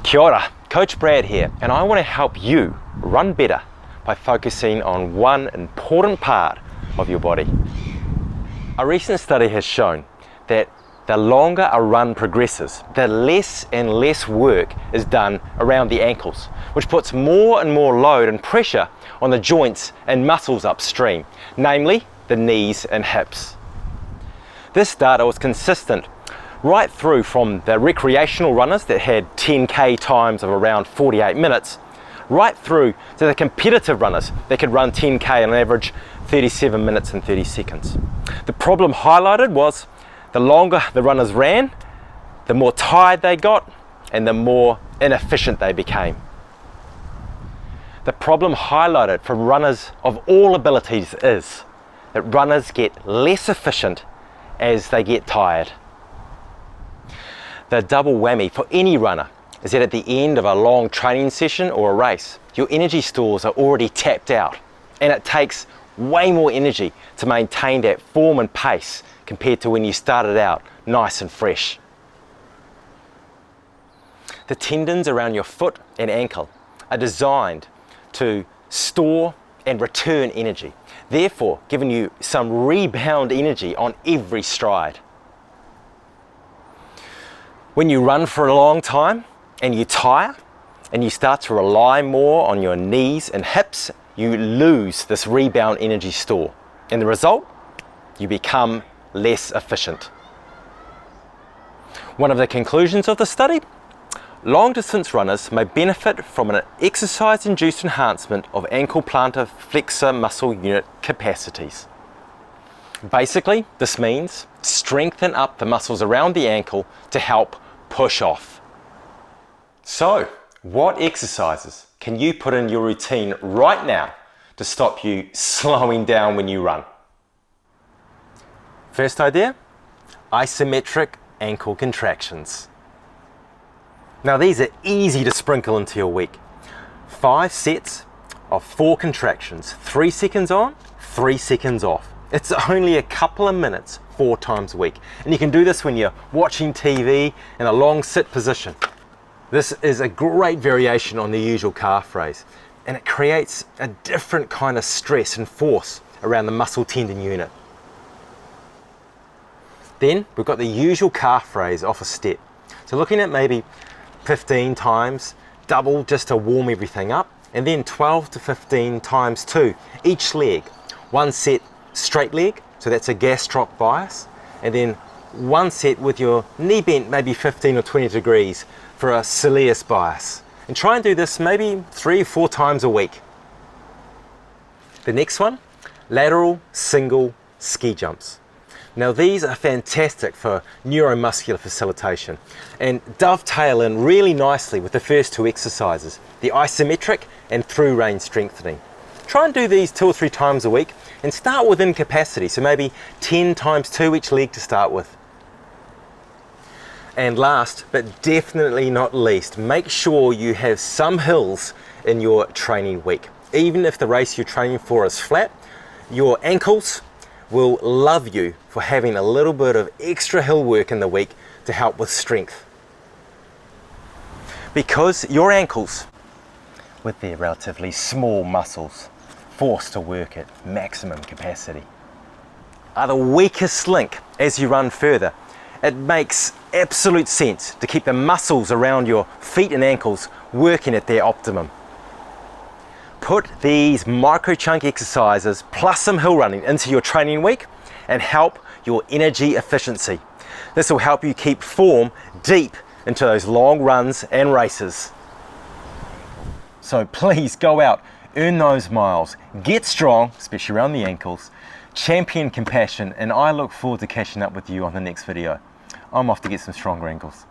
Kia ora, Coach Brad here, and I want to help you run better by focusing on one important part of your body. A recent study has shown that the longer a run progresses, the less and less work is done around the ankles, which puts more and more load and pressure on the joints and muscles upstream, namely the knees and hips. This data was consistent right through from the recreational runners that had 10k times of around 48 minutes, right through to the competitive runners that could run 10k on average 37 minutes and 30 seconds. The problem highlighted was the longer the runners ran, the more tired they got and the more inefficient they became. The problem highlighted from runners of all abilities is that runners get less efficient as they get tired. The double whammy for any runner is that at the end of a long training session or a race, your energy stores are already tapped out, and it takes way more energy to maintain that form and pace compared to when you started out nice and fresh. The tendons around your foot and ankle are designed to store and return energy, therefore giving you some rebound energy on every stride. When you run for a long time and you tire and you start to rely more on your knees and hips, you lose this rebound energy store, and the result, you become less efficient. One of the conclusions of the study: long distance runners may benefit from an exercise-induced enhancement of ankle plantar flexor muscle unit capacities. Basically, this means strengthen up the muscles around the ankle to help push off. So, what exercises can you put in your routine right now to stop you slowing down when you run? First idea, isometric ankle contractions. Now these are easy to sprinkle into your week. 5 sets of 4 contractions, 3 seconds on, 3 seconds off. It's only a couple of minutes 4 times a week, and you can do this when you're watching TV in a long sit position. This is a great variation on the usual calf raise, and it creates a different kind of stress and force around the muscle tendon unit. Then we've got the usual calf raise off a step. So looking at maybe 15 times, double just to warm everything up, and then 12 to 15 times 2 each leg. 1 set straight leg, so that's a gastroc bias, and then 1 set with your knee bent maybe 15 or 20 degrees for a soleus bias. And try and do this maybe 3 or 4 times a week. The next one, lateral single ski jumps. Now these are fantastic for neuromuscular facilitation and dovetail in really nicely with the first 2 exercises, the isometric and through range strengthening. Try and do these 2 or 3 times a week and start within capacity, so maybe 10 times 2 each leg to start with. And last but definitely not least, make sure you have some hills in your training week. Even if the race you're training for is flat, your ankles will love you for having a little bit of extra hill work in the week to help with strength. Because your ankles, with their relatively small muscles, forced to work at maximum capacity, are the weakest link as you run further. It makes absolute sense to keep the muscles around your feet and ankles working at their optimum. Put these micro chunk exercises plus some hill running into your training week and help your energy efficiency. This will help you keep form deep into those long runs and races. So please go out, earn those miles, get strong, especially around the ankles, champion compassion, and I look forward to catching up with you on the next video. I'm off to get some stronger ankles.